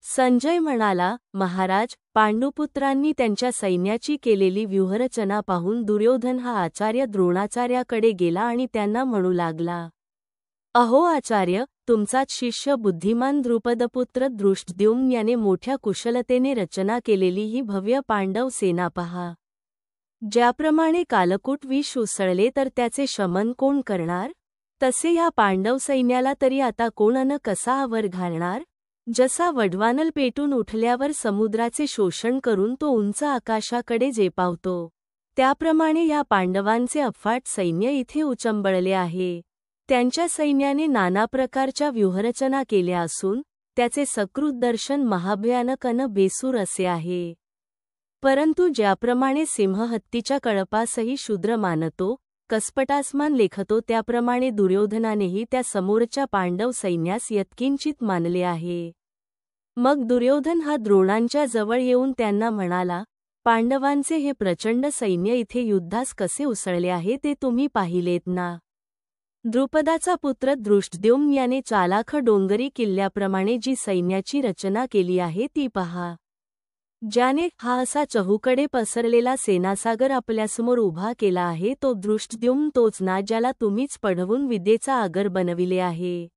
संजय म्हणाला, महाराज, पांडुपुत्रांनी त्यांच्या सैन्याची केलेली व्यूहरचना पाहून दुर्योधन हा आचार्य द्रोणाचार्याकडे गेला आणि त्यांना म्हणू लागला, अहो आचार्य, तुमचाच शिष्य बुद्धिमान द्रुपदपुत्र दृष्टद्युम्न याने मोठ्या कुशलतेने रचना केलेली ही भव्य पांडव सेना पहा. ज्याप्रमाणे कालकूट विष उसळले तर त्याचे शमन कोण करणार? तसे ह्या पांडव सैन्याला तरी आता कोण अन कसा आवर घालणार? जसा वडवानल पेटून उठल्यावर समुद्राचे शोषण करून तो उंच आकाशाकडे झेपावतो, त्याप्रमाणे ह्या पांडवांचे अफाट सैन्य इथे उचंबळले आहे. त्यांच्या सैन्याने नाना प्रकारच्या व्यूहरचना केल्या असून त्याचे सकृत दर्शन महाभयानक अन बेसूर असे आहे. परंतु ज्याप्रमाणे सिंह हत्तीच्या कळपासही शूद्र मानतो, कसपटासमान लेखतो, त्याप्रमाणे दुर्योधनानेही त्या समोरच्या पांडव सैन्यास यत्किंचित मानले आहे. मग दुर्योधन हा द्रोणांच्या जवळ येऊन त्यांना म्हणाला, पांडवांचे हे प्रचंड सैन्य इथे युद्धास कसे उसळले आहे ते तुम्ही पाहिलेत ना? द्रुपदाचा पुत्र दृष्टद्युम्न याने चालाख डोंगरी किल्ल्याप्रमाणे जी सैन्याची रचना केली आहे ती पहा. ज्याने हा असा चहूकडे पसरलेला सेनासागर आपल्यासमोर उभा केला आहे तो दृष्टद्युम्न तोच ना ज्याला तुम्हीच पढवून विद्येचा आगर बनविले आहे.